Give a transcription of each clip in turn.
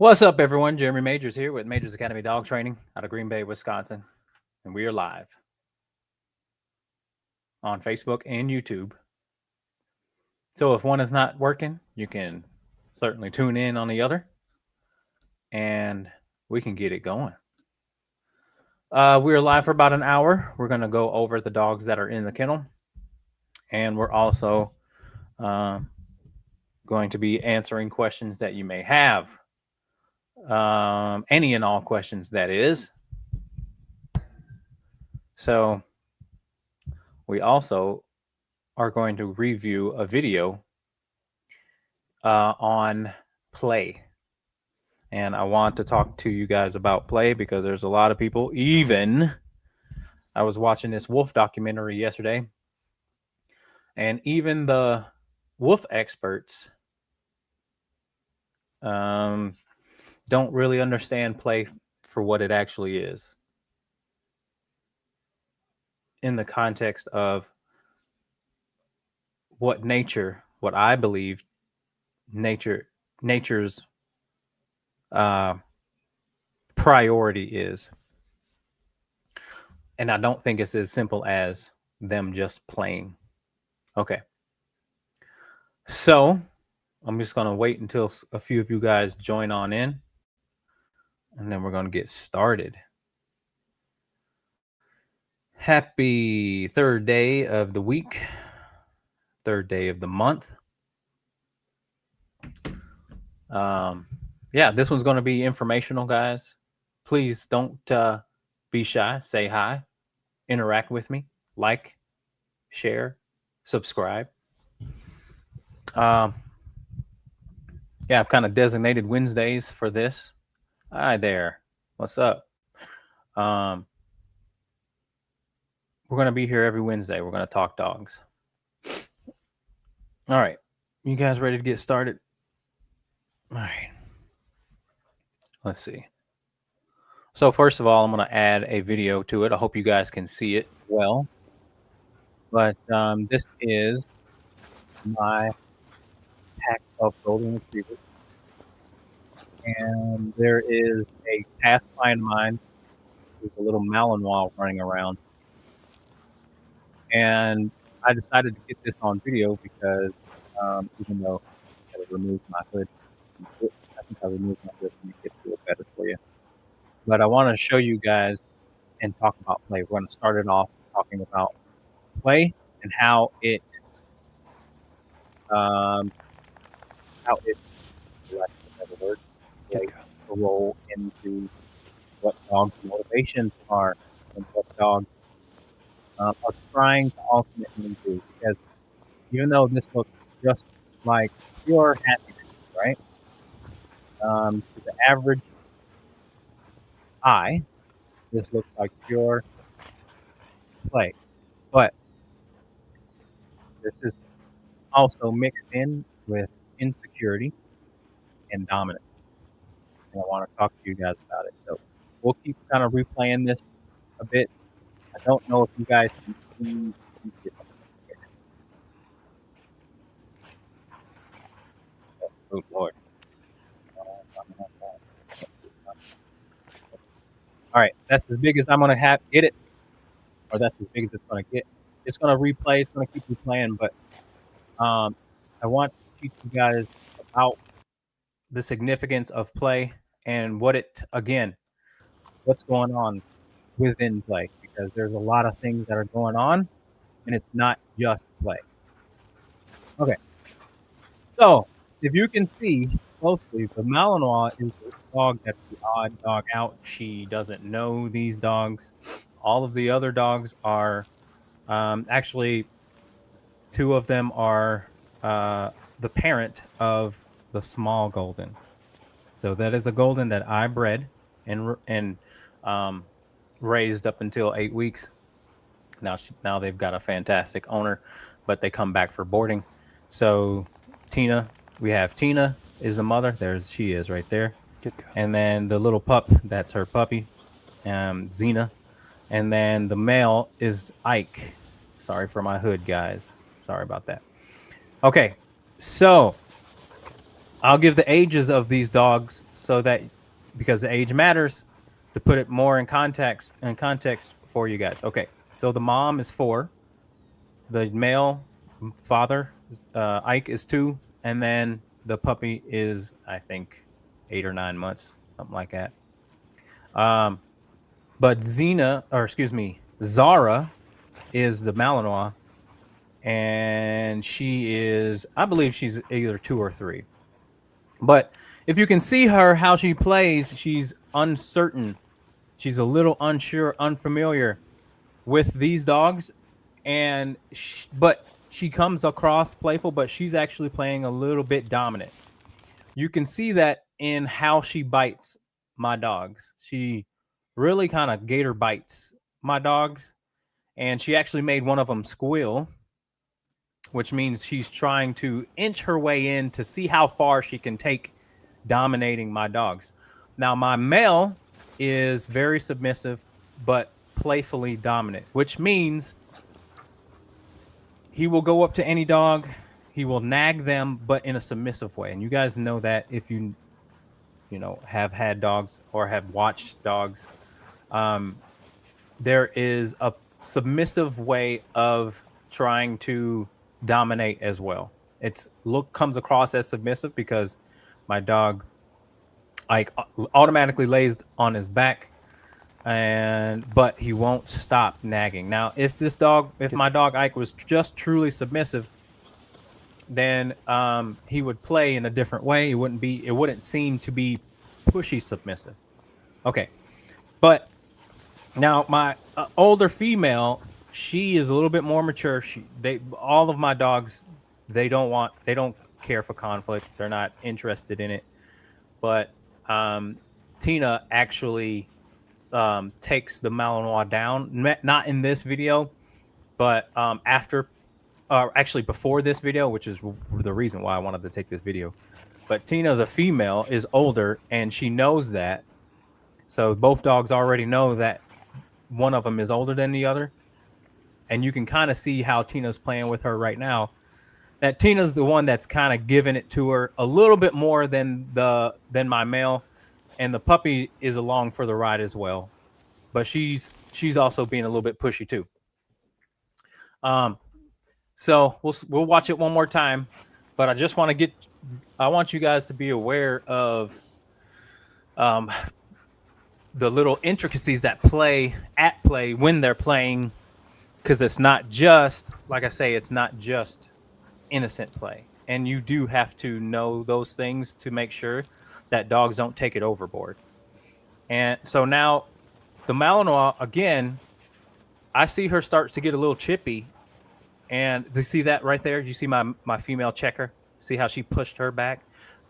What's up, everyone? Jeremy Majors here with Majors Academy Dog Training out of Green Bay, Wisconsin. And we are live on Facebook and YouTube. So if one is not working, you can certainly tune in on the other and we can get it going. We're live for about an hour. We're going to go over the dogs that are in the kennel. And we're also going to be answering questions that you may have. Any and all questions, that is. So we also are going to review a video on play. And I want to talk to you guys about play because there's a lot of people, I was watching this wolf documentary yesterday, and even the wolf experts don't really understand play for what it actually is in the context of what I believe nature's priority is. And I don't think it's as simple as them just playing. Okay. So I'm just going to wait until a few of you guys join on in, and then we're going to get started. Happy third day of the week, third day of the month. Yeah, this one's going to be informational, guys. Please don't be shy. Say hi. Interact with me. Like, share, subscribe. Yeah, I've kind of designated Wednesdays for this. Hi there. What's up? We're going to be here every Wednesday. We're going to talk dogs. All right. You guys ready to get started? All right. Let's see. So first of all, I'm going to add a video to it. I hope you guys can see it well. But this is my pack of golden retrievers. And there is a past client of mine with a little Malinois running around. And I decided to get this on video because even though I removed my hood, I think I removed my hood to make it feel better for you. But I want to show you guys and talk about play. We're going to start it off talking about play and how it plays a role into what dogs' motivations are and what dogs are trying to ultimately do. Because even though this looks just like pure happiness, right? To the average eye, this looks like pure play. But this is also mixed in with insecurity and dominance. And I want to talk to you guys about it. So we'll keep kind of replaying this a bit. I don't know if you guys can see it. Oh, Lord. All right, that's as big as I'm going to get it, or that's as big as it's going to get. It's going to replay. It's going to keep replaying, but I want to teach you guys about the significance of play and what's going on within play, because there's a lot of things that are going on, and it's not just play. Okay, so if you can see closely, the Malinois is the dog that's the odd dog out. She doesn't know these dogs. All of the other dogs are actually, two of them are the parent of the small golden. So that is a golden that I bred and raised up until 8 weeks. Now they've got a fantastic owner, but they come back for boarding. So we have Tina is the mother. She is right there. Good girl. And then the little pup, that's her puppy, Xena. And then the male is Ike. Sorry for my hood, guys. Sorry about that. Okay, so I'll give the ages of these dogs so that because the age matters to put it more in context for you guys. Okay, so the mom is 4, the male father Ike is 2, and then the puppy is I think 8 or 9 months, something like that. Um, but Zara is the Malinois, and she is I believe she's either 2 or 3. But if you can see her how she plays, she's uncertain. She's a little unsure, unfamiliar with these dogs, but she comes across playful, but she's actually playing a little bit dominant. You can see that in how she bites my dogs. She really kind of gator bites my dogs, and she actually made one of them squeal, which means she's trying to inch her way in to see how far she can take dominating my dogs. Now, my male is very submissive, but playfully dominant, which means he will go up to any dog, he will nag them, but in a submissive way. And you guys know that if you have had dogs or have watched dogs, there is a submissive way of trying to dominate as well. It's comes across as submissive because my dog like automatically lays on his back, but he won't stop nagging. Now, if my dog Ike was just truly submissive, then he would play in a different way. It wouldn't seem to be pushy submissive. Okay, but now my older female, she is a little bit more mature. All of my dogs, they don't care for conflict. They're not interested in it. But Tina actually takes the Malinois down. Not in this video, but actually before this video, which is the reason why I wanted to take this video. But Tina, the female, is older, and she knows that. So both dogs already know that one of them is older than the other. And you can kind of see how Tina's playing with her right now. That Tina's the one that's kind of giving it to her a little bit more than my male, and the puppy is along for the ride as well. But she's also being a little bit pushy too. So we'll watch it one more time, but I just want you guys to be aware of the little intricacies that play when they're playing, because it's not just, like I say, it's not just innocent play, and you do have to know those things to make sure that dogs don't take it overboard. And so now the Malinois, again, I see her start to get a little chippy. And do you see that right there? Do you see my female checker? See how she pushed her back?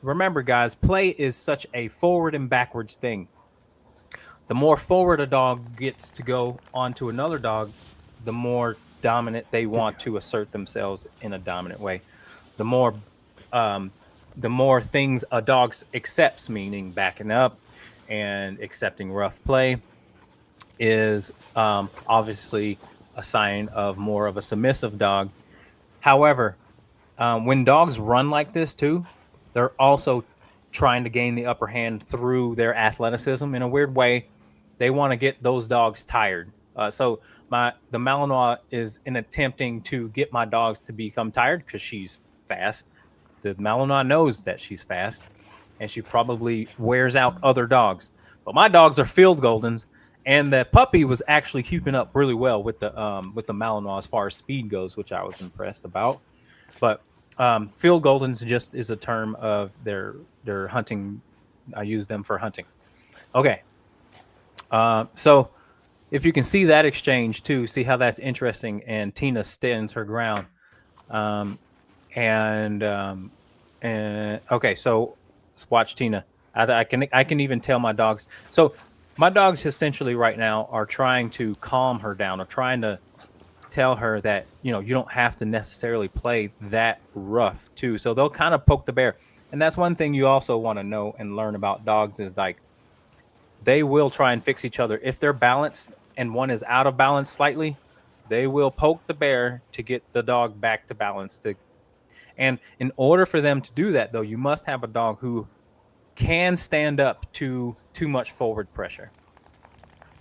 Remember, guys, play is such a forward and backwards thing. The more forward a dog gets to go onto another dog, the more dominant they want to assert themselves in a dominant way. The more things a dog accepts, meaning backing up and accepting rough play, is obviously a sign of more of a submissive dog. However, when dogs run like this too, they're also trying to gain the upper hand through their athleticism. In a weird way, they want to get those dogs tired. So the Malinois is in attempting to get my dogs to become tired because she's fast. The Malinois knows that she's fast, and she probably wears out other dogs. But my dogs are field Goldens, and the puppy was actually keeping up really well with the Malinois as far as speed goes, which I was impressed about. But field Goldens just is a term of their hunting. I use them for hunting. Okay. So if you can see that exchange too, see how that's interesting, and Tina stands her ground. And okay, so let's watch Tina. I can even tell my dogs. So my dogs essentially right now are trying to calm her down, or trying to tell her that, you don't have to necessarily play that rough too. So they'll kind of poke the bear. And that's one thing you also want to know and learn about dogs is, like, they will try and fix each other. If they're balanced and one is out of balance slightly, they will poke the bear to get the dog back to balance. And in order for them to do that, though, you must have a dog who can stand up to too much forward pressure.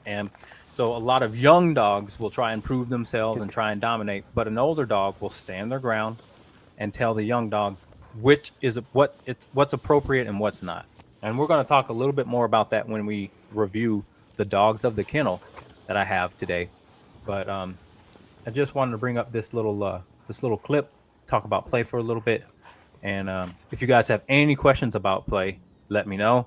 And so a lot of young dogs will try and prove themselves and try and dominate, but an older dog will stand their ground and tell the young dog what's appropriate and what's not. And we're going to talk a little bit more about that when we review the dogs of the kennel that I have today. But I just wanted to bring up this little clip, talk about play for a little bit. And if you guys have any questions about play, let me know.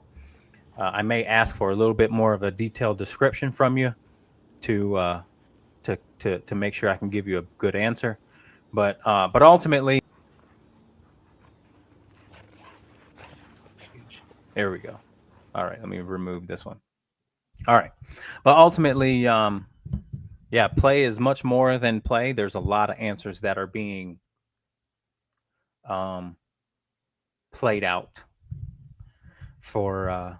I may ask for a little bit more of a detailed description from you to make sure I can give you a good answer. But ultimately, there we go. All right, let me remove this one. All right, but ultimately, yeah, play is much more than play. There's a lot of answers that are being played out for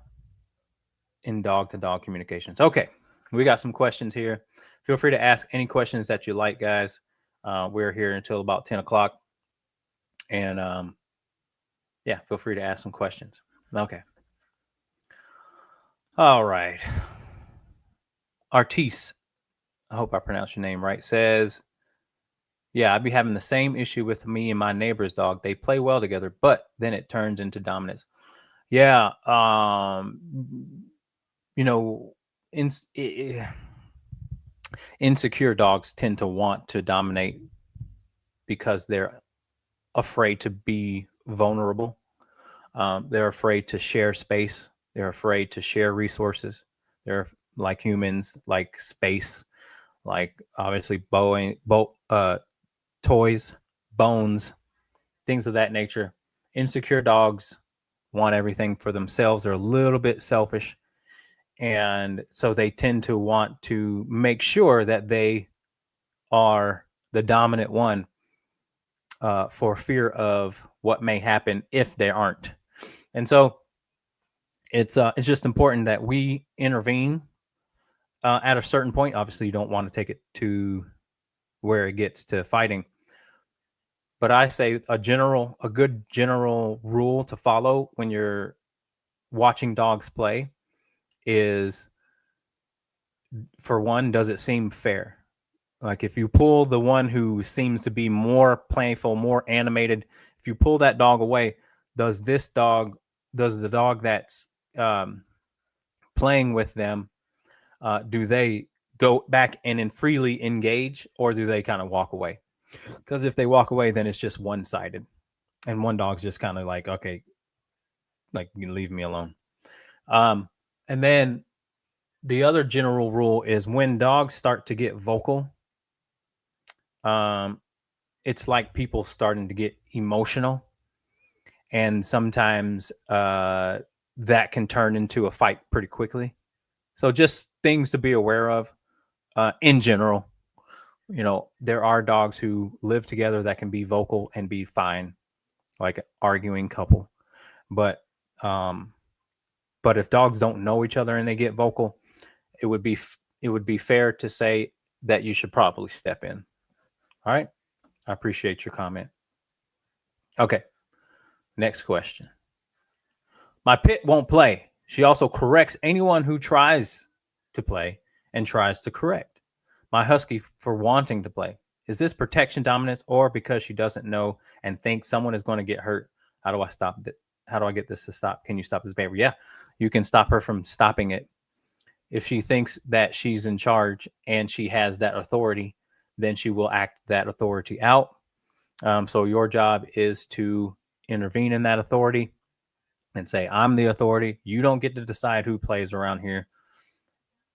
in dog-to-dog communications. Okay, we got some questions here. Feel free to ask any questions that you like, guys. We're here until about 10 o'clock. And yeah, feel free to ask some questions. Okay. All right. Artis, I hope I pronounced your name right, says, yeah, I'd be having the same issue with me and my neighbor's dog. They play well together, but then it turns into dominance. Yeah. You know, insecure dogs tend to want to dominate because they're afraid to be vulnerable. They're afraid to share space. They're afraid to share resources. They're like humans, like space, like obviously toys, bones, things of that nature. Insecure dogs want everything for themselves. They're a little bit selfish. And so they tend to want to make sure that they are the dominant one for fear of what may happen if they aren't. And so it's just important that we intervene at a certain point. Obviously, you don't want to take it to where it gets to fighting. But I say a good general rule to follow when you're watching dogs play is, for one, does it seem fair? Like if you pull the one who seems to be more playful, more animated, if you pull that dog away, does the dog that's playing with them, do they go back and then freely engage, or do they kind of walk away? Because if they walk away, then it's just one-sided, and one dog's just kind of like, okay, like, you leave me alone. And then the other general rule is when dogs start to get vocal, it's like people starting to get emotional, and sometimes that can turn into a fight pretty quickly. So just things to be aware of in general. You know, there are dogs who live together that can be vocal and be fine, like an arguing couple. But if dogs don't know each other and they get vocal, it would be fair to say that you should probably step in. All right. I appreciate your comment. Okay. Next question. My pit won't play. She also corrects anyone who tries to play and tries to correct my husky for wanting to play. Is this protection dominance, or because she doesn't know and thinks someone is going to get hurt? How do I stop that? How do I get this to stop? Can you stop this behavior? Yeah, you can stop her from stopping it. If she thinks that she's in charge and she has that authority, then she will act that authority out. So your job is to intervene in that authority and say, I'm the authority. You don't get to decide who plays around here.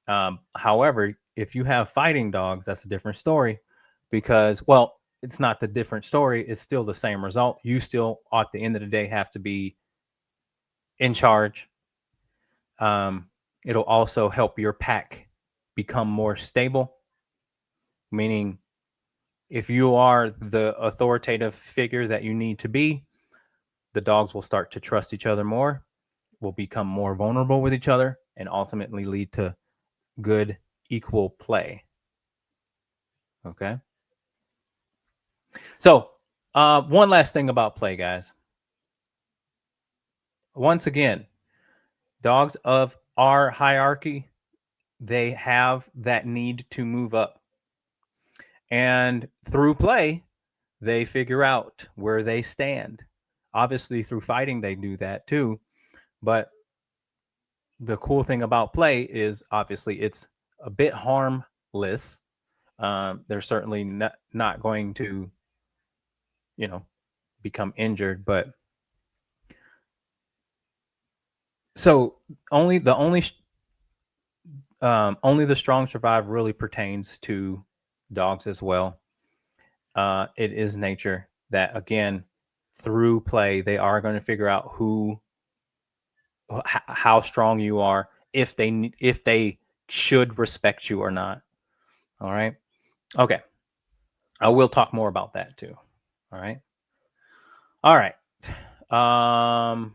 However, if you have fighting dogs, that's a different story, because, well, it's not the different story. It's still the same result. You still, at the end of the day, have to be in charge. It'll also help your pack become more stable, meaning if you are the authoritative figure that you need to be, the dogs will start to trust each other more, will become more vulnerable with each other, and ultimately lead to good, equal play. Okay. So One last thing about play, guys. Once again, dogs of our hierarchy, they have that need to move up. And through play, they figure out where they stand. Obviously, through fighting, they do that too. But the cool thing about play is obviously it's a bit harmless. They're certainly not going to, become injured. But so only the strong survive really pertains to dogs as well. It is nature that, again, through play, they are going to figure out how strong you are, if they should respect you or not. All right. Okay. I will talk more about that too. All right. All right. All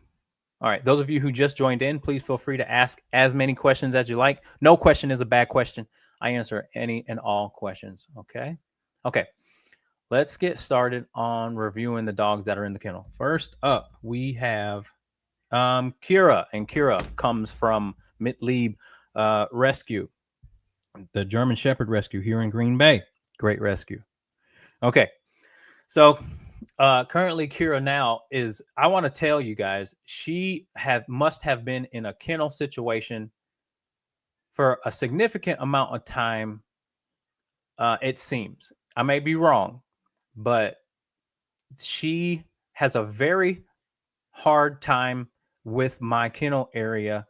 right. Those of you who just joined in, please feel free to ask as many questions as you like. No question is a bad question. I answer any and all questions. Okay. Okay. Let's get started on reviewing the dogs that are in the kennel. First up, we have Kira, and Kira comes from Mitlieb Rescue, the German Shepherd Rescue here in Green Bay. Great rescue. Okay. So currently Kira now is, I want to tell you guys, she must have been in a kennel situation for a significant amount of time. It seems, I may be wrong, but she has a very hard time with my kennel area.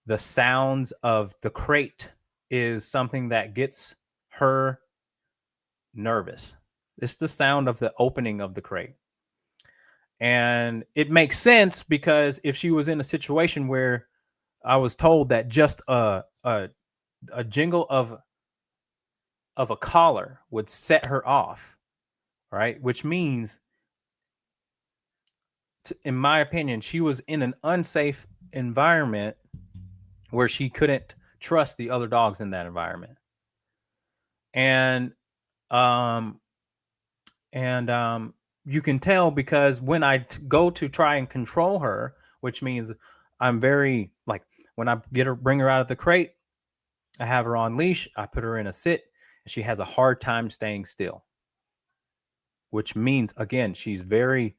The sounds of the crate is something that gets her nervous. It's the sound of the opening of the crate. And it makes sense, because if she was in a situation where I was told that just a jingle of a collar would set her off, right? Which means, in my opinion, she was in an unsafe environment where she couldn't trust the other dogs in that environment. And you can tell, because when I go to try and control her, which means I'm very, like, when I bring her out of the crate, I have her on leash, I put her in a sit, and she has a hard time staying still. Which means, again, she's very,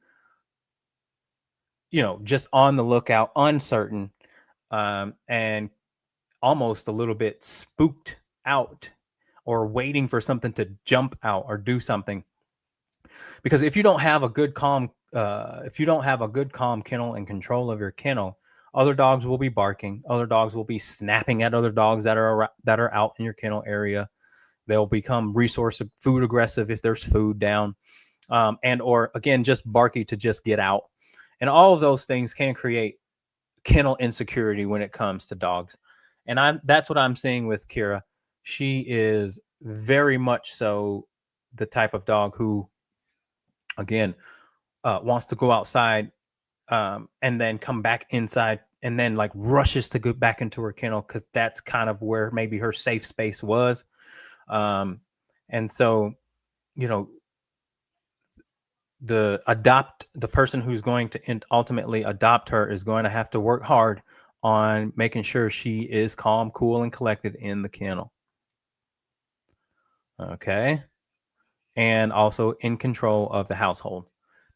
just on the lookout, uncertain, and almost a little bit spooked out, or waiting for something to jump out or do something. Because if you don't have a good calm kennel and control of your kennel, other dogs will be barking. Other dogs will be snapping at other dogs that are out in your kennel area. They'll become food aggressive if there's food down, or again, just barky to just get out. And all of those things can create kennel insecurity when it comes to dogs. And that's what I'm seeing with Kira. She is very much so the type of dog who, again, wants to go outside, and then come back inside, and then like rushes to go back into her kennel, because that's kind of where maybe her safe space was. And so, the person who's going to ultimately adopt her is going to have to work hard on making sure she is calm, cool, and collected in the kennel. Okay. And also in control of the household,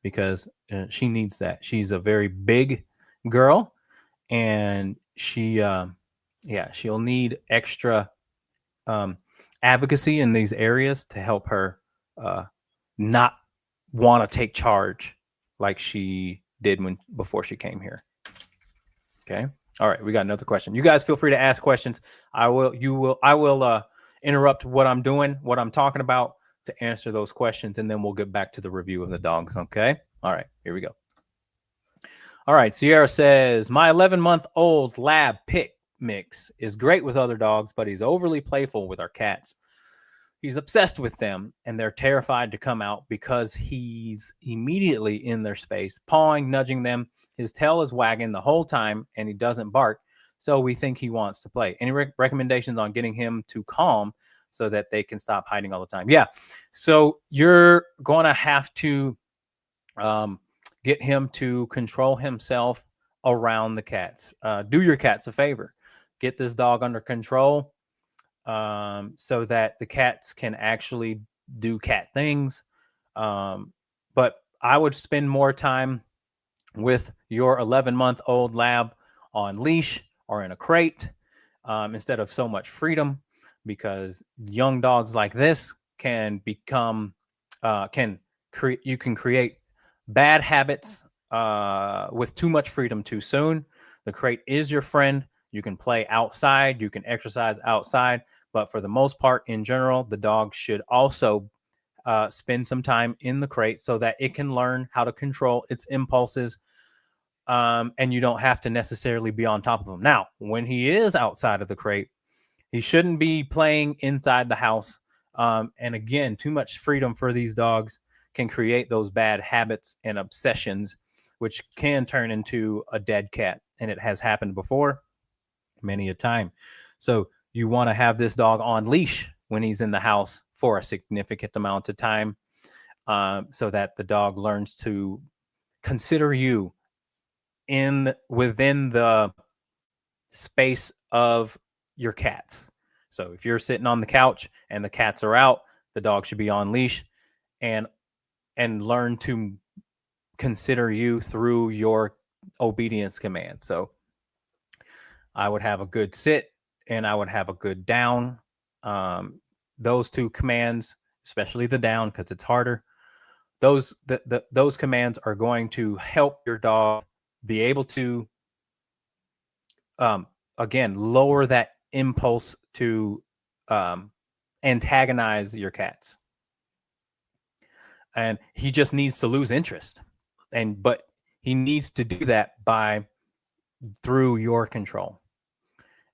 because she needs that. She's a very big girl, and she'll need extra advocacy in these areas to help her not want to take charge like she did before she came here. Okay. All right. We got another question. You guys feel free to ask questions. I will interrupt what I'm doing, what I'm talking about, to answer those questions, and then we'll get back to the review of the dogs. Okay. All right. Here we go. All right. Sierra says, my 11-month-old lab pick mix is great with other dogs, but he's overly playful with our cats. He's obsessed with them, and they're terrified to come out because he's immediately in their space, pawing, nudging them. His tail is wagging the whole time, and he doesn't bark, so we think he wants to play. Any recommendations on getting him to calm so that they can stop hiding all the time? Yeah, so you're going to have to Um, get him to control himself around the cats. Do your cats a favor. Get this dog under control, so that the cats can actually do cat things. But I would spend more time with your 11-month-old lab on leash or in a crate, instead of so much freedom, because young dogs like this can become can create you can create bad habits with too much freedom too soon. The crate is your friend. You can play outside, you can exercise outside, but for the most part, in general, the dog should also spend some time in the crate so that it can learn how to control its impulses, and you don't have to necessarily be on top of him. Now, when he is outside of the crate, he shouldn't be playing inside the house. And again, too much freedom for these dogs can create those bad habits and obsessions, which can turn into a dead cat. And it has happened before, many a time. So you want to have this dog on leash when he's in the house for a significant amount of time, so that the dog learns to consider you in within the space of your cats. So if you're sitting on the couch and the cats are out, the dog should be on leash and learn to consider you through your obedience command. So I would have a good sit and I would have a good down. Those two commands, especially the down because it's harder, those commands are going to help your dog be able to, um, again, lower that impulse to um, antagonize your cats. And he just needs to lose interest, but he needs to do that by through your control.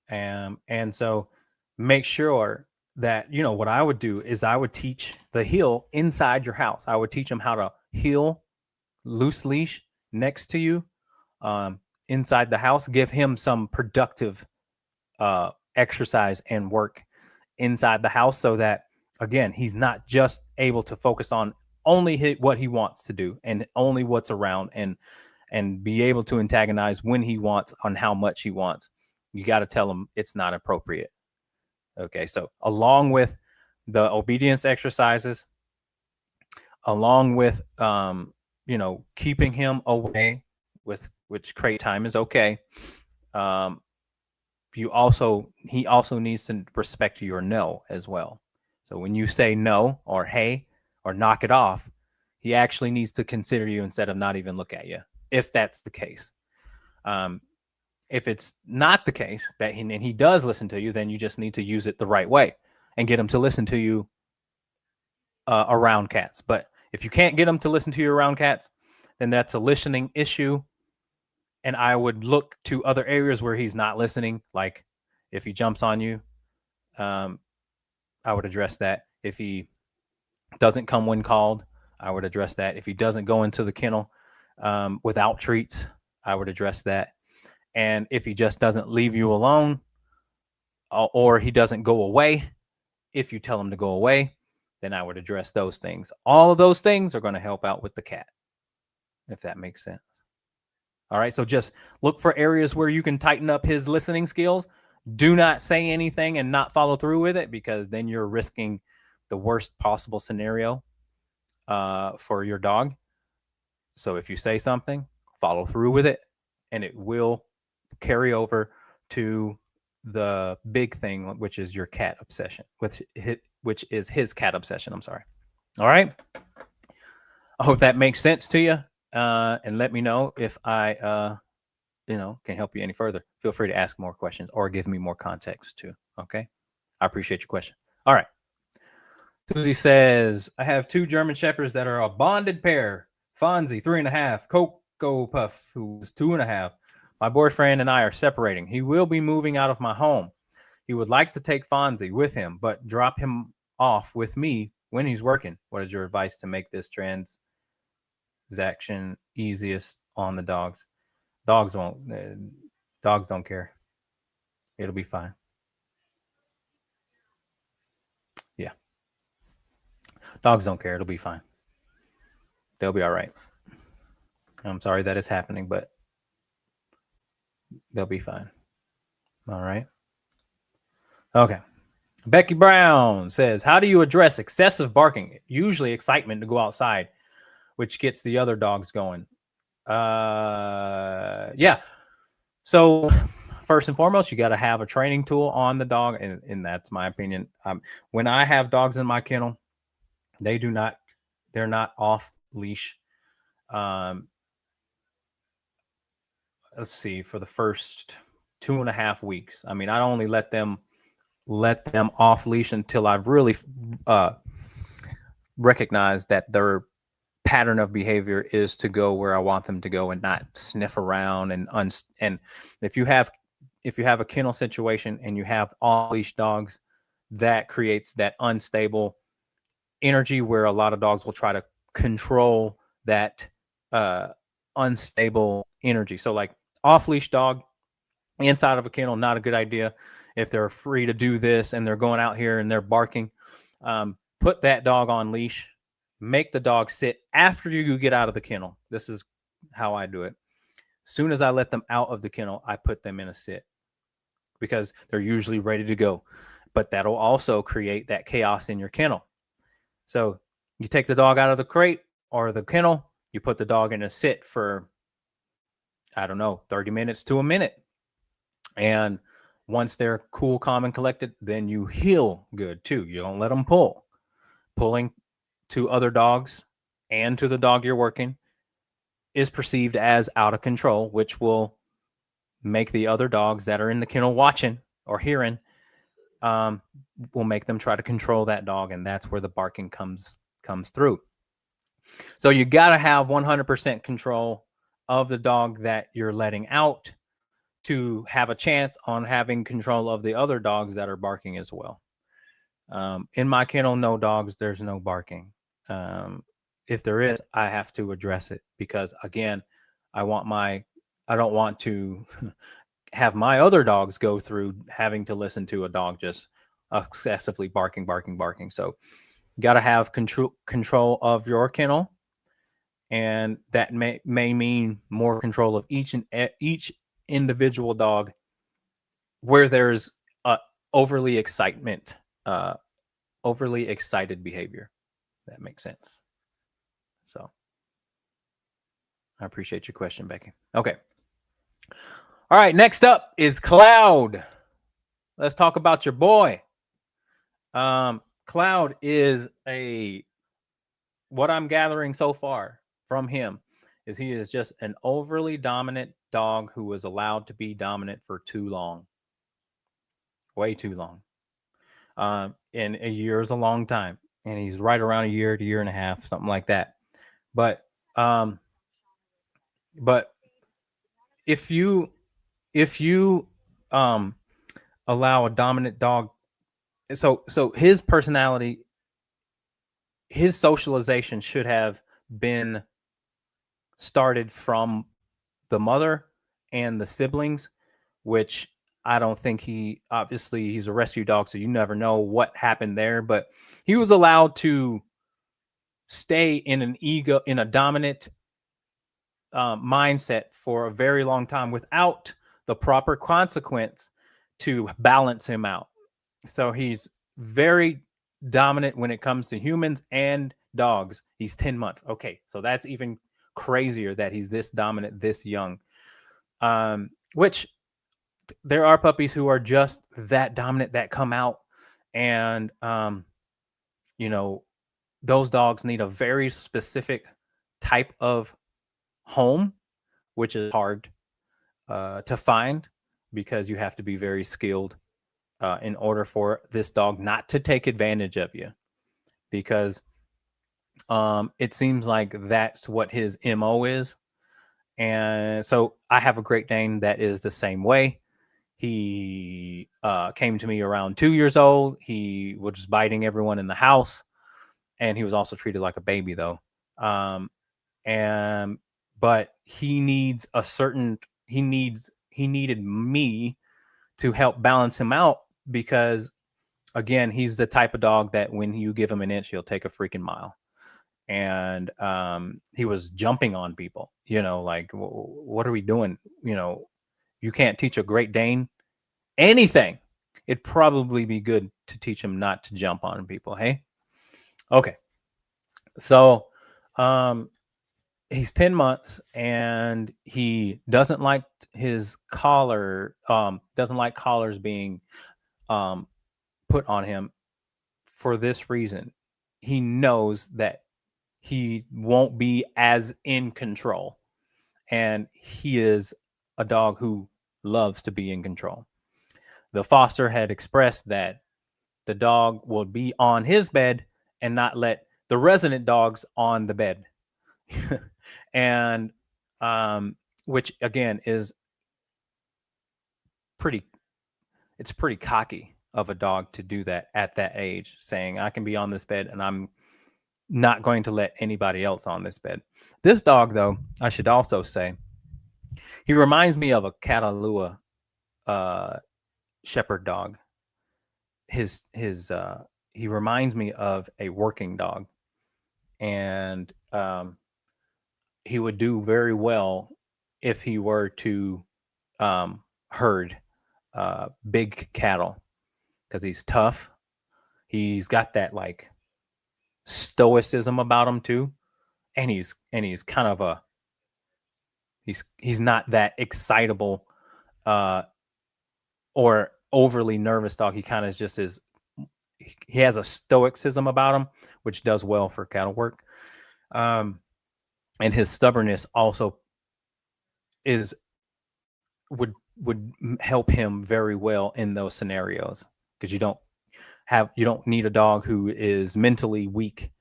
And so make sure that, what I would do is I would teach the heel inside your house. I would teach him how to heel loose leash next to you, inside the house. Give him some productive exercise and work inside the house, so that, again, he's not just able to focus on only what he wants to do and only what's around, and be able to antagonize when he wants, on how much he wants. You got to tell him it's not appropriate. Okay, so along with the obedience exercises, along with keeping him away, with which crate time is okay. He also needs to respect your no as well. So when you say no or hey or knock it off, he actually needs to consider you instead of not even look at you, if that's the case. If it's not the case that he does listen to you, then you just need to use it the right way and get him to listen to you around cats. But if you can't get him to listen to you around cats, then that's a listening issue. And I would look to other areas where he's not listening. Like if he jumps on you, I would address that. If he doesn't come when called, I would address that. If he doesn't go into the kennel without treats, I would address that. And if he just doesn't leave you alone, or he doesn't go away, if you tell him to go away, then I would address those things. All of those things are going to help out with the cat, if that makes sense. All right, so just look for areas where you can tighten up his listening skills. Do not say anything and not follow through with it, because then you're risking the worst possible scenario for your dog. So if you say something, follow through with it, and it will carry over to the big thing, which is your cat obsession, which is his cat obsession. I'm sorry. All right. I hope that makes sense to you. And let me know if I, can help you any further. Feel free to ask more questions or give me more context too. Okay. I appreciate your question. All right. Susie says, I have 2 German Shepherds that are a bonded pair. Fonzie, 3.5. Cocoa Puff, who's 2.5. My boyfriend and I are separating. He will be moving out of my home. He would like to take Fonzie with him, but drop him off with me when he's working. What is your advice to make this transaction easiest on the dogs? Dogs don't care. It'll be fine. Yeah. Dogs don't care. It'll be fine. They'll be all right. I'm sorry that is happening, but they'll be fine. All right. Okay. Becky Brown says, how do you address excessive barking? Usually excitement to go outside, which gets the other dogs going. Yeah. So first and foremost, you got to have a training tool on the dog. And that's my opinion. When I have dogs in my kennel, they're not off leash. Let's see, for the first 2.5 weeks. I mean, I only let them off leash until I've really recognized that their pattern of behavior is to go where I want them to go and not sniff around and if you have a kennel situation and you have off leash dogs, that creates that unstable energy where a lot of dogs will try to control that unstable energy. So like off leash dog inside of a kennel, not a good idea. If they're free to do this and they're going out here and they're barking, put that dog on leash. Make the dog sit after you get out of the kennel. This is how I do it. As soon as I let them out of the kennel, I put them in a sit because they're usually ready to go. But that'll also create that chaos in your kennel. So you take the dog out of the crate or the kennel, you put the dog in a sit for, I don't know, 30 minutes to a minute. And once they're cool, calm, and collected, then you heel good too. You don't let them pull. Pulling to other dogs and to the dog you're working is perceived as out of control, which will make the other dogs that are in the kennel watching or hearing, will make them try to control that dog. And that's where the barking comes through. So you got to have 100% control of the dog that you're letting out to have a chance on having control of the other dogs that are barking as well. In my kennel, no dogs, there's no barking. If there is, I have to address it because again, I don't want to have my other dogs go through having to listen to a dog just excessively barking. So you got to have control of your kennel. And that may mean more control of each individual dog where there's overly excited behavior. That makes sense. So I appreciate your question, Becky. Okay. All right. Next up is Cloud. Let's talk about your boy. Cloud is what I'm gathering so far from him is he is just an overly dominant dog who was allowed to be dominant for too long. Way too long. And a year is a long time. And he's right around a year to year and a half, something like that. But if you allow a dominant dog, so his personality, his socialization should have been started from the mother and the siblings, which I don't think obviously he's a rescue dog, so you never know what happened there, but he was allowed to stay in a dominant mindset for a very long time without the proper consequence to balance him out. So he's very dominant when it comes to humans and dogs. He's 10 months. Okay, so that's even crazier that he's this dominant this young. Which there are puppies who are just that dominant that come out, and those dogs need a very specific type of home, which is hard to find because you have to be very skilled in order for this dog not to take advantage of you, because it seems like that's what his MO is. And so I have a Great Dane that is the same way. He came to me around 2 years old. He was just biting everyone in the house, and he was also treated like a baby though. But he needs he needed me to help balance him out, because again, he's the type of dog that when you give him an inch, he'll take a freaking mile. and he was jumping on people. Like, what are we doing? You can't teach a Great Dane anything. It'd probably be good to teach him not to jump on people. Hey, okay. So, he's 10 months and he doesn't like his collar. Doesn't like collars being put on him for this reason. He knows that he won't be as in control, and he is a dog who loves to be in control. The foster had expressed that the dog will be on his bed and not let the resident dogs on the bed. And which again is pretty it's pretty cocky of a dog to do that at that age, saying I can be on this bed and I'm not going to let anybody else on this bed. This dog, though, I should also say, he reminds me of a Catalua shepherd dog. He reminds me of a working dog, and he would do very well if he were to herd big cattle, because he's tough. He's got that like stoicism about him too, and he's kind of a he's not that excitable or overly nervous dog. He kind of just is. He has a stoicism about him, which does well for cattle work. And his stubbornness also would help him very well in those scenarios, because you don't need a dog who is mentally weak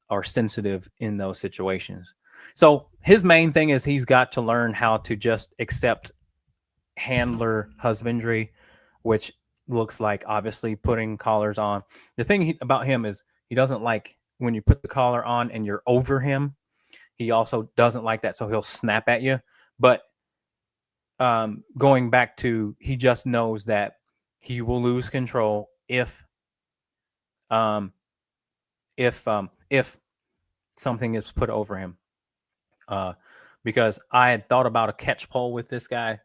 or sensitive in those situations. So his main thing is he's got to learn how to just accept handler husbandry, which looks like obviously putting collars on. The thing about him is he doesn't like when you put the collar on and you're over him. He also doesn't like that, so he'll snap at you. But going back to, he just knows that he will lose control if something is put over him. Because I had thought about a catch pole with this guy,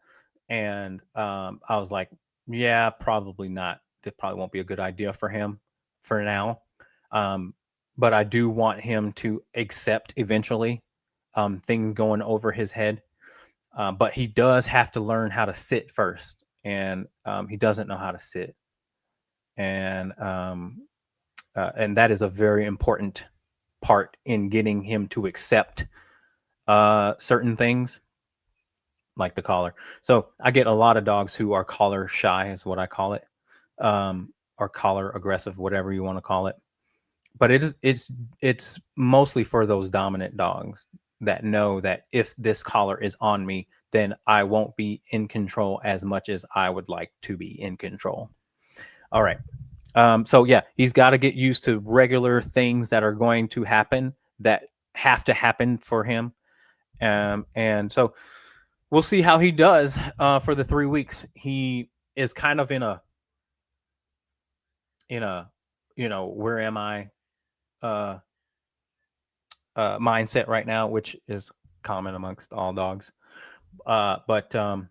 and I was like, yeah, probably not. It probably won't be a good idea for him for now. But I do want him to accept eventually things going over his head. But he does have to learn how to sit first, and he doesn't know how to sit. And that is a very important part in getting him to accept certain things, like the collar. So I get a lot of dogs who are collar shy, is what I call it, or collar aggressive, whatever you want to call it. But it's mostly for those dominant dogs that know that if this collar is on me, then I won't be in control as much as I would like to be in control. All right. So yeah, he's got to get used to regular things that are going to happen, that have to happen for him. And so we'll see how he does for the 3 weeks. He is kind of in a where am I mindset right now, which is common amongst all dogs. But I'm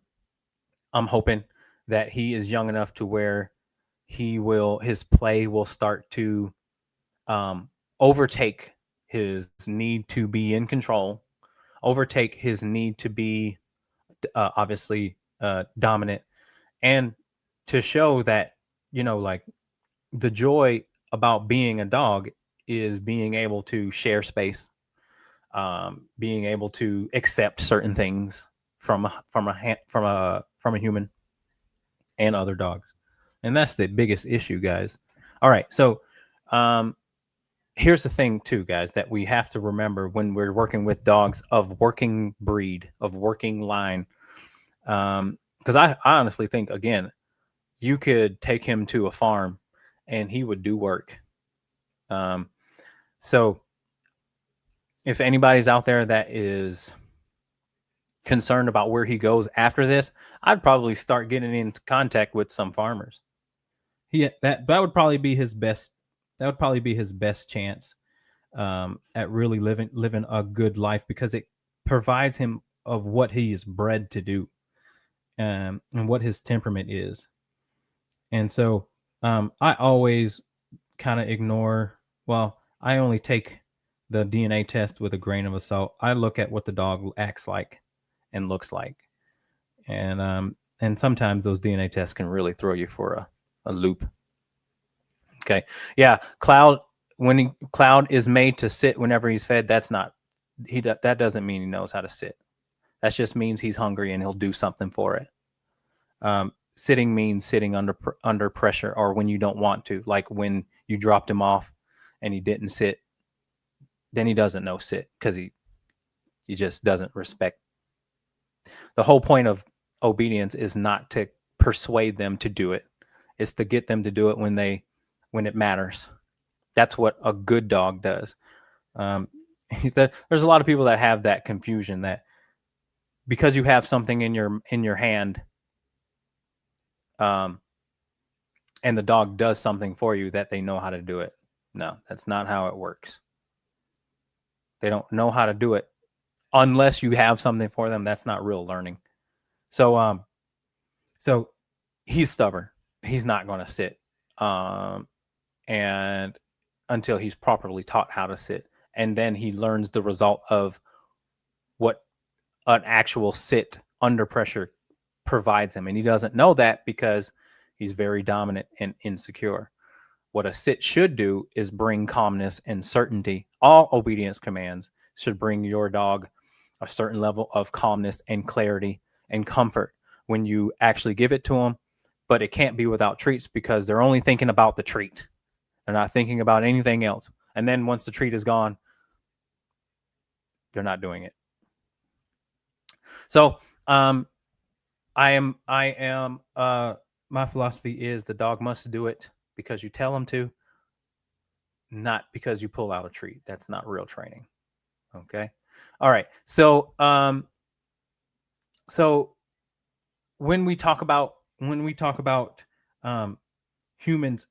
hoping that he is young enough to where his play will start to overtake his need to be in control, overtake his need to be obviously dominant, and to show that, like, the joy about being a dog is being able to share space, being able to accept certain things from a human and other dogs. And that's the biggest issue, guys. All right. So here's the thing too, guys, that we have to remember when we're working with dogs of working breed, of working line. Because I honestly think, again, you could take him to a farm and he would do work. So if anybody's out there that is concerned about where he goes after this, I'd probably start getting into contact with some farmers. That would probably be his best. That would probably be his best chance. at really living a good life, because it provides him of what he is bred to do, and what his temperament is. And so I always kind of ignore, well, I only take the DNA test with a grain of salt. I look at what the dog acts like and looks like. And sometimes those DNA tests can really throw you for a loop. Okay. Yeah. Cloud, Cloud is made to sit whenever he's fed, that doesn't mean he knows how to sit. That just means he's hungry and he'll do something for it. Sitting means sitting under pressure, or when you don't want to, like when you dropped him off and he didn't sit, then he doesn't know sit, because he just doesn't respect. The whole point of obedience is not to persuade them to do it. It's to get them to do it when it matters. That's what a good dog does. There's a lot of people that have that confusion, that because you have something in your hand, and the dog does something for you, that they know how to do it. No, that's not how it works. They don't know how to do it unless you have something for them. That's not real learning. So he's stubborn. He's not going to sit, and until he's properly taught how to sit, and then he learns the result of what an actual sit under pressure provides him. And he doesn't know that because he's very dominant and insecure. What a sit should do is bring calmness and certainty. All obedience commands should bring your dog a certain level of calmness and clarity and comfort when you actually give it to them. But it can't be without treats, because they're only thinking about the treat. They're not thinking about anything else. And then once the treat is gone, they're not doing it. So my philosophy is the dog must do it because you tell them to, not because you pull out a treat. That's not real training. Okay. All right. So when we talk about humans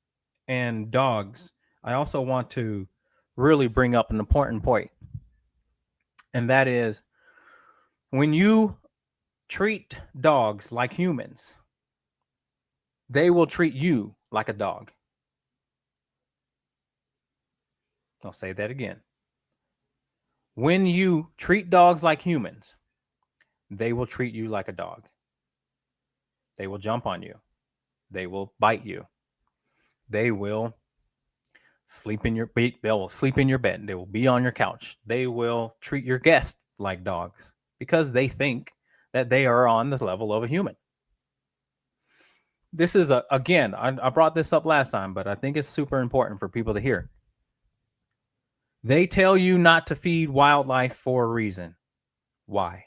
and dogs, I also want to really bring up an important point. And that is, when you treat dogs like humans, they will treat you like a dog. I'll say that again. When you treat dogs like humans, they will treat you like a dog. They will jump on you. They will bite you. They will sleep in your bed. They will sleep in your bed. They will be on your couch. They will treat your guests like dogs because they think that they are on the level of a human. This is again, I brought this up last time, but I think it's super important for people to hear. They tell you not to feed wildlife for a reason. Why?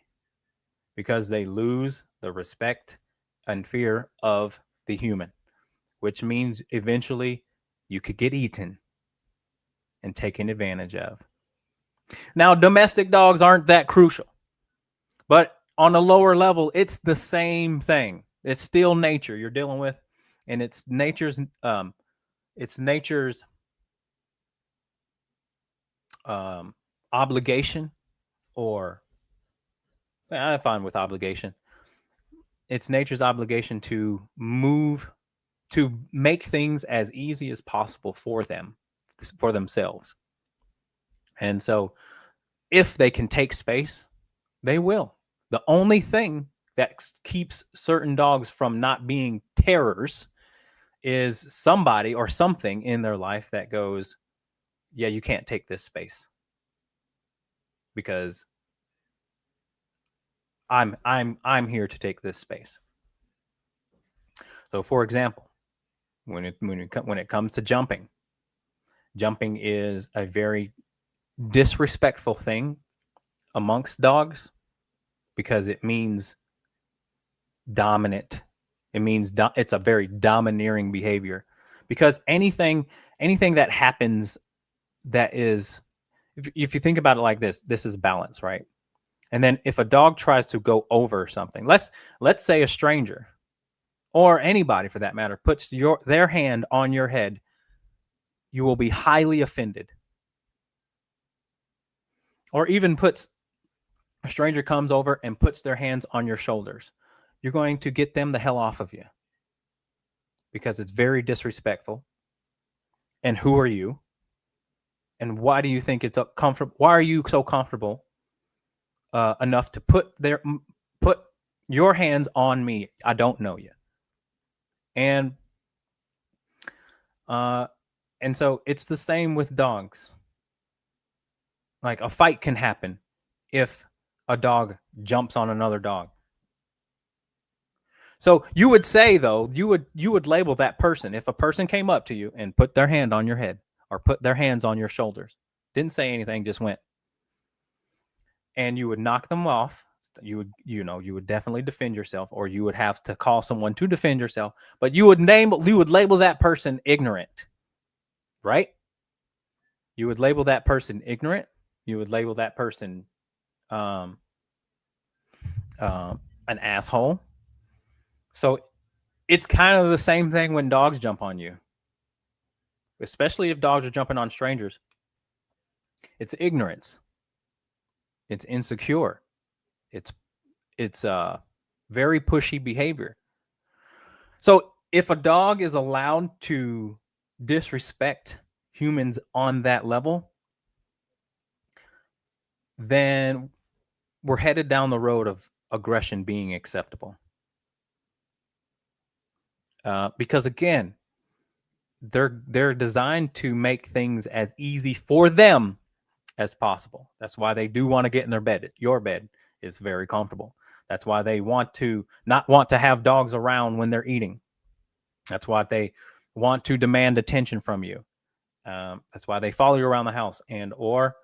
Because they lose the respect and fear of the human, which means eventually you could get eaten and taken advantage of. Now, domestic dogs aren't that crucial, but on a lower level, it's the same thing. It's still nature you're dealing with, and it's nature's obligation, or I'm fine with obligation. It's nature's obligation to make things as easy as possible for themselves. And so if they can take space, they will. The only thing that keeps certain dogs from not being terrors is somebody or something in their life that goes, yeah, you can't take this space because I'm here to take this space. So, for example, when it comes to jumping is a very disrespectful thing amongst dogs because it means dominant. It means it's a very domineering behavior, because anything that happens that is, if you think about it like this is balance, right? And then if a dog tries to go over something, let's say a stranger or anybody for that matter puts their hand on your head, you will be highly offended. or even a stranger comes over and puts their hands on your shoulders, you're going to get them the hell off of you because it's very disrespectful. And who are you? And why do you think it's comfortable? Why are you so comfortable enough to put your hands on me? I don't know you. And so it's the same with dogs. Like a fight can happen if a dog jumps on another dog. So you would say, though, you would label that person if a person came up to you and put their hand on your head or put their hands on your shoulders, didn't say anything, just went, and you would knock them off. You would definitely defend yourself, or you would have to call someone to defend yourself. But you would label that person ignorant, right? You would label that person ignorant. You would label that person an asshole. So it's kind of the same thing when dogs jump on you, especially if dogs are jumping on strangers. It's ignorance. It's insecure. It's very pushy behavior. So if a dog is allowed to disrespect humans on that level, then we're headed down the road of aggression being acceptable. Because again, they're designed to make things as easy for them as possible. That's why they do want to get in their bed. Your bed is very comfortable. That's why they not want to have dogs around when they're eating. That's why they want to demand attention from you. That's why they follow you around the house, or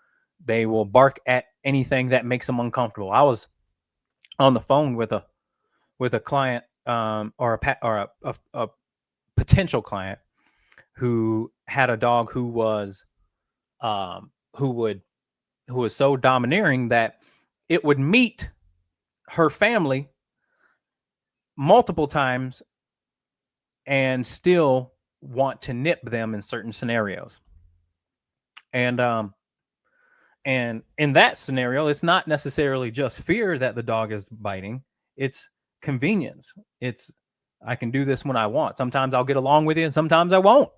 they will bark at anything that makes them uncomfortable. I was on the phone with a client, or a potential client who had a dog who was so domineering that it would meet her family multiple times and still want to nip them in certain scenarios. And in that scenario, it's not necessarily just fear that the dog is biting. It's convenience. It's, I can do this when I want. Sometimes I'll get along with you and sometimes I won't.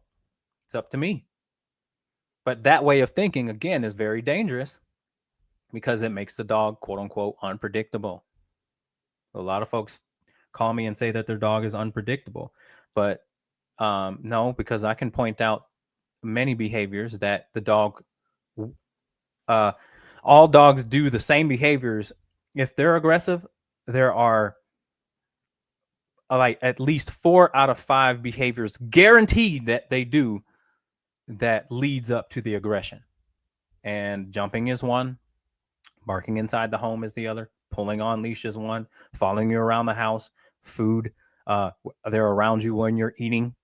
It's up to me. But that way of thinking, again, is very dangerous because it makes the dog, quote unquote, unpredictable. A lot of folks call me and say that their dog is unpredictable. But no, because I can point out many behaviors that the dog, all dogs do the same behaviors. If they're aggressive, there are like at least 4 out of 5 behaviors guaranteed that they do that leads up to the aggression. And jumping is one, barking inside the home is the other, pulling on leash is one, following you around the house, food, they're around you when you're eating,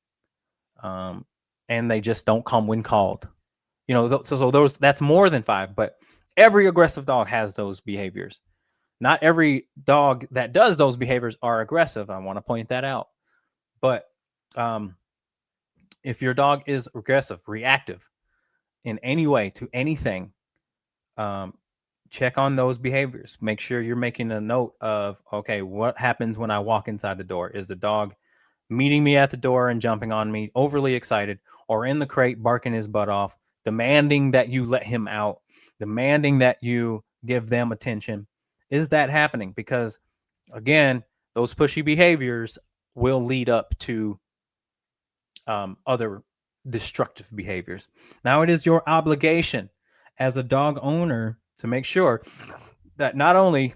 and they just don't come when called. So those, that's more than 5, but every aggressive dog has those behaviors. Not every dog that does those behaviors are aggressive. I want to point that out. But if your dog is aggressive, reactive in any way to anything, check on those behaviors. Make sure you're making a note of, okay, what happens when I walk inside the door? Is the dog meeting me at the door and jumping on me, overly excited, or in the crate barking his butt off, demanding that you let him out, demanding that you give them attention? Is that happening? Because again, those pushy behaviors will lead up to other destructive behaviors. Now, it is your obligation as a dog owner to make sure that not only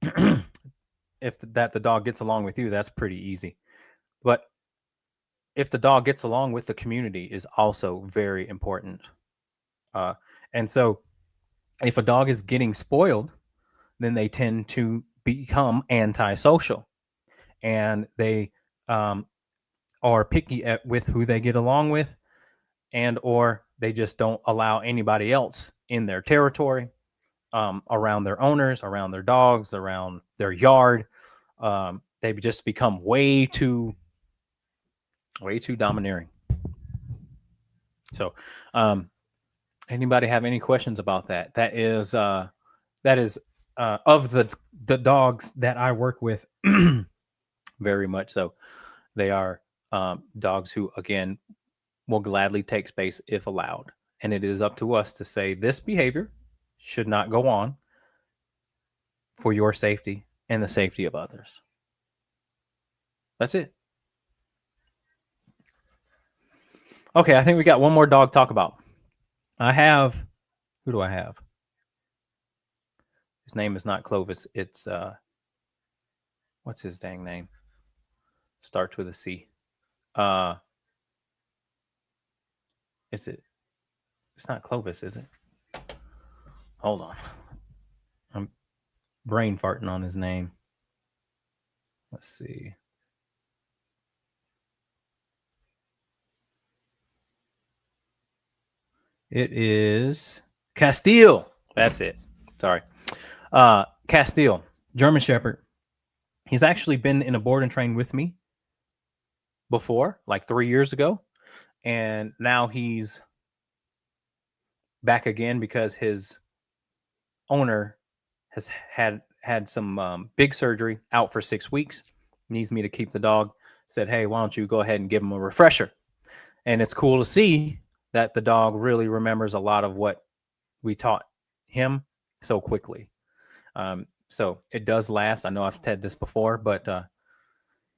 that the dog gets along with you, that's pretty easy, but if the dog gets along with the community is also very important. And so if a dog is getting spoiled, then they tend to become antisocial, and they are picky with who they get along with, and or they just don't allow anybody else in their territory, around their owners, around their dogs, around their yard. They just become way too domineering. So Anybody have any questions about that? That is of the dogs that I work with, very much so. They are dogs who, again, will gladly take space if allowed, and it is up to us to say this behavior should not go on for your safety and the safety of others. That's it. Okay, I think we got one more dog talk about. I have Who do I have? His name is not Clovis. It's what's his dang name? Starts with a C. Uh is it It's not Clovis, is it? Hold on. I'm brain farting on his name. Let's see. It is Castile. That's it. Sorry. Castile, German Shepherd. He's actually been in a board and train with me before, like 3 years ago. And now he's back again because his owner has had some big surgery, out for 6 weeks, needs me to keep the dog. Said, hey, why don't you go ahead and give him a refresher? And it's cool to see that the dog really remembers a lot of what we taught him so quickly. So it does last. I know I've said this before, but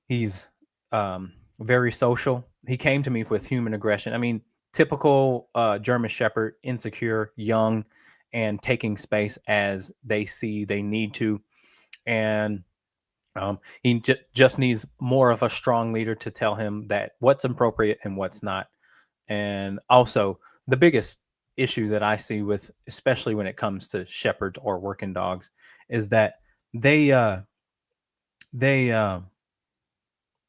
he's very social. He came to me with human aggression. I mean, typical German Shepherd, insecure, young, and taking space as they see they need to. And he just needs more of a strong leader to tell him that what's appropriate and what's not. And also, the biggest issue that I see with, especially when it comes to shepherds or working dogs, is that they they uh,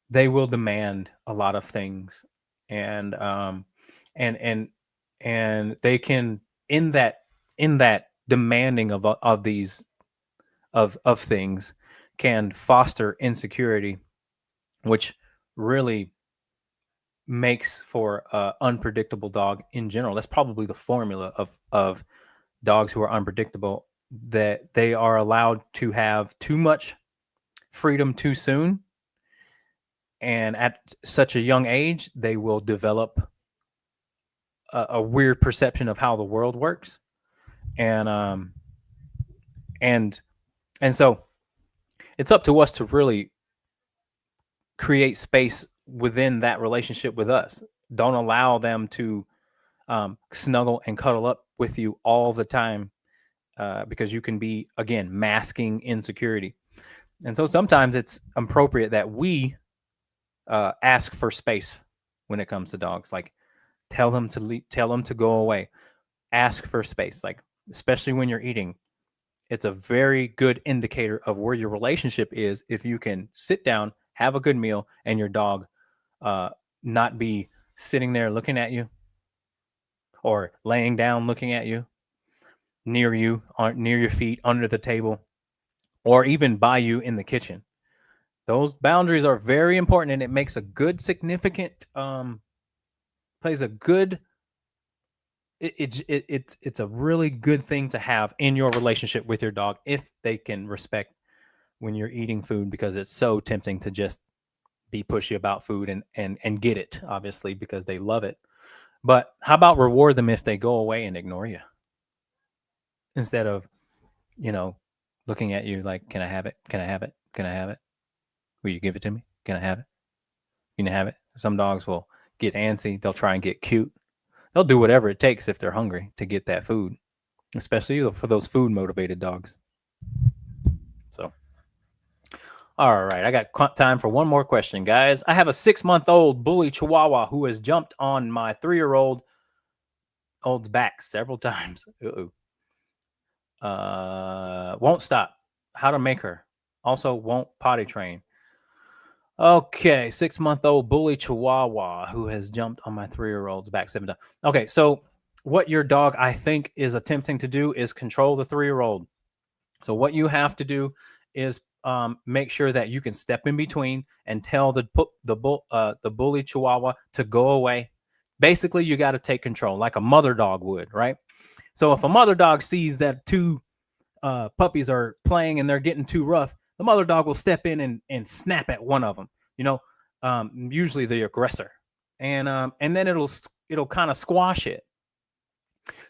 they will demand a lot of things, and and and and they can, in that demanding of these of things, can foster insecurity, which really makes for a unpredictable dog in general. That's probably the formula of dogs who are unpredictable, that they are allowed to have too much freedom too soon, and at such a young age they will develop a weird perception of how the world works. And um and and so it's up to us to really create space within that relationship with us. Don't allow them to snuggle and cuddle up with you all the time, because you can be, again, masking insecurity. And so sometimes it's appropriate that we ask for space when it comes to dogs. Like, tell them to leave, tell them to go away. Ask for space, like, especially when you're eating. It's a very good indicator of where your relationship is if you can sit down, have a good meal, and your dog uh, not be sitting there looking at you, or laying down looking at you, near you, near your feet, under the table, or even by you in the kitchen. Those boundaries are very important, and it makes a good, significant, plays a good. It's a really good thing to have in your relationship with your dog, if they can respect when you're eating food, because it's so tempting to just be pushy about food and get it, obviously, because they love it. But how about reward them if they go away and ignore you, instead of, you know, looking at you like, can I have it? Can I have it? Can I have it? Will you give it to me? Can I have it? Can I have it? Some dogs will get antsy. They'll try and get cute. They'll do whatever it takes if they're hungry to get that food, especially for those food motivated dogs. So, all right, I got time for one more question, guys. I have a 6-month-old bully Chihuahua who has jumped on my 3-year-old's back several times. Won't stop. How to make her. Also, won't potty train. Okay, 6-month-old bully Chihuahua who has jumped on my 3-year-old's back 7 times. Okay, so what your dog, I think, is attempting to do is control the 3-year-old. So what you have to do is make sure that you can step in between and tell the bully Chihuahua to go away. basically you got to take control like a mother dog would, right? So if a mother dog sees that two puppies are playing and they're getting too rough, the mother dog will step in and snap at one of them, usually the aggressor, and then it'll kind of squash it.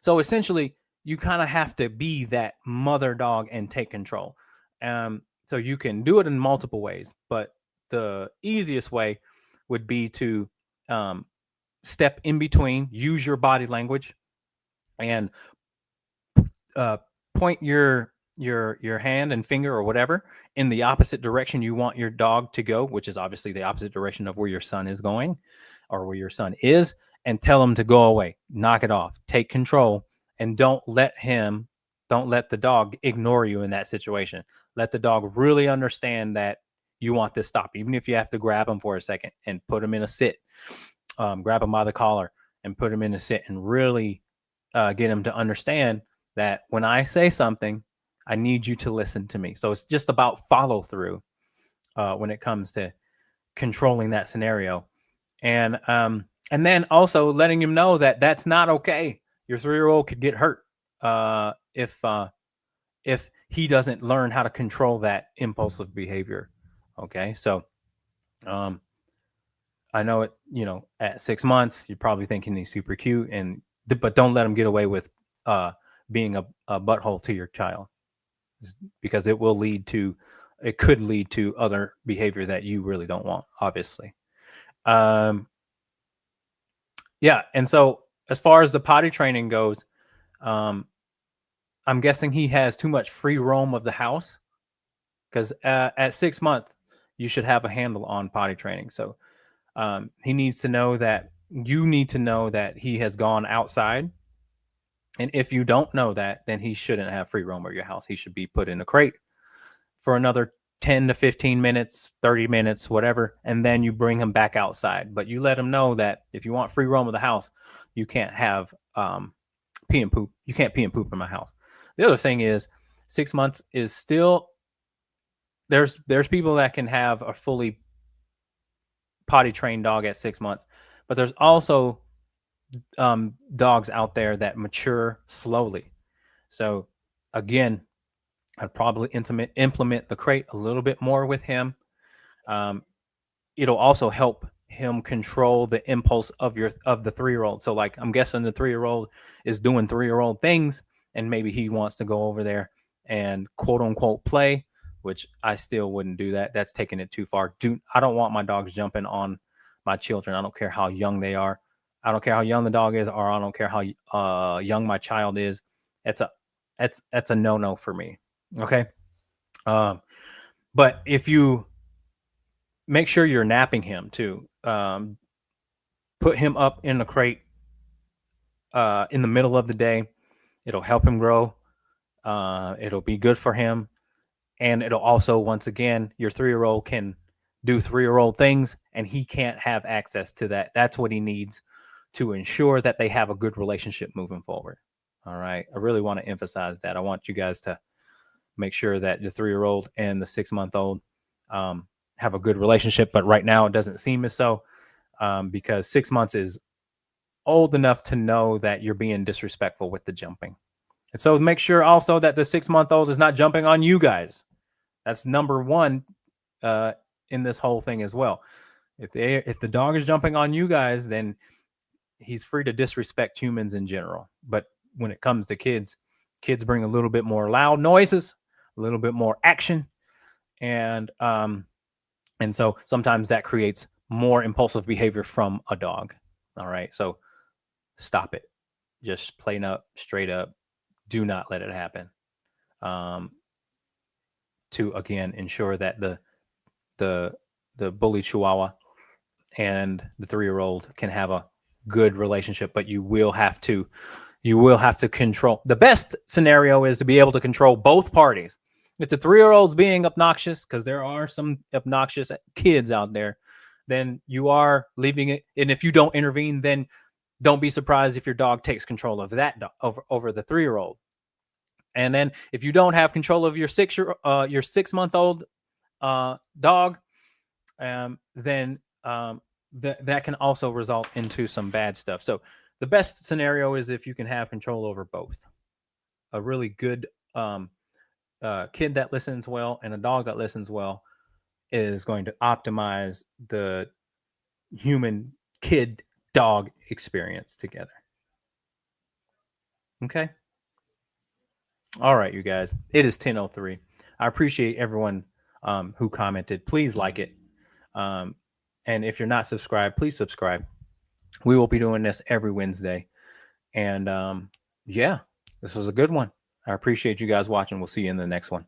So essentially, you kind of have to be that mother dog and take control. So you can do it in multiple ways, but the easiest way would be to step in between, use your body language, and point your hand and finger or whatever in the opposite direction you want your dog to go, which is obviously the opposite direction of where your son is going or where your son is, and tell him to go away, knock it off, take control, and don't let the dog ignore you in that situation. Let the dog really understand that you want this stop, even if you have to grab him for a second and put him in a sit, grab him by the collar and put him in a sit, and really get him to understand that when I say something, I need you to listen to me. So it's just about follow through when it comes to controlling that scenario. And then also letting him know that that's not okay. Your 3-year-old could get hurt if he doesn't learn how to control that impulsive behavior. Okay, so I know it. At 6 months, you're probably thinking he's super cute, but don't let him get away with being a butthole to your child, because it could lead to other behavior that you really don't want, obviously. Yeah. And so as far as the potty training goes, I'm guessing he has too much free roam of the house, because at 6 months, you should have a handle on potty training. So he needs to know that you need to know that he has gone outside. And if you don't know that, then he shouldn't have free roam of your house. He should be put in a crate for another 10 to 15 minutes, 30 minutes, whatever. And then you bring him back outside. But you let him know that if you want free roam of the house, you can't have pee and poop. You can't pee and poop in my house. The other thing is 6 months is still, there's people that can have a fully potty trained dog at 6 months, but there's also dogs out there that mature slowly. So again, I'd probably implement the crate a little bit more with him. It'll also help him control the impulse of the 3-year-old. So like, I'm guessing the 3-year-old is doing 3-year-old things, and maybe he wants to go over there and quote unquote play, which I still wouldn't do that. That's taking it too far. I don't want my dogs jumping on my children. I don't care how young they are. I don't care how young the dog is, or I don't care how young my child is. That's a no-no for me. Okay. But if you make sure you're napping him too, put him up in the crate in the middle of the day. It'll help him grow. It'll be good for him. And it'll also, once again, your 3-year-old can do 3-year-old things, and he can't have access to that. That's what he needs to ensure that they have a good relationship moving forward. All right. I really want to emphasize that. I want you guys to make sure that the 3-year-old and the 6-month-old have a good relationship. But right now it doesn't seem as so, because 6 months is old enough to know that you're being disrespectful with the jumping. And so make sure also that the 6-month-old is not jumping on you guys. That's number one in this whole thing as well. If the dog is jumping on you guys, then he's free to disrespect humans in general. But when it comes to kids bring a little bit more loud noises, a little bit more action. And so sometimes that creates more impulsive behavior from a dog. All right. So stop it. Just plain up, straight up. Do not let it happen. To again ensure that the bully Chihuahua and the 3-year-old can have a good relationship, but you will have to control. The best scenario is to be able to control both parties. If the 3-year-old's being obnoxious, because there are some obnoxious kids out there, then you are leaving it. And if you don't intervene, then don't be surprised if your dog takes control of that dog over the 3-year-old. And then if you don't have control of your 6-month-old dog, then that can also result into some bad stuff. So the best scenario is if you can have control over both. A really good kid that listens well and a dog that listens well is going to optimize the human kid dog experience together. Okay. All right, you guys. It is 10:03. I appreciate everyone who commented. Please like it. And if you're not subscribed, please subscribe. We will be doing this every Wednesday. And yeah, this was a good one. I appreciate you guys watching. We'll see you in the next one.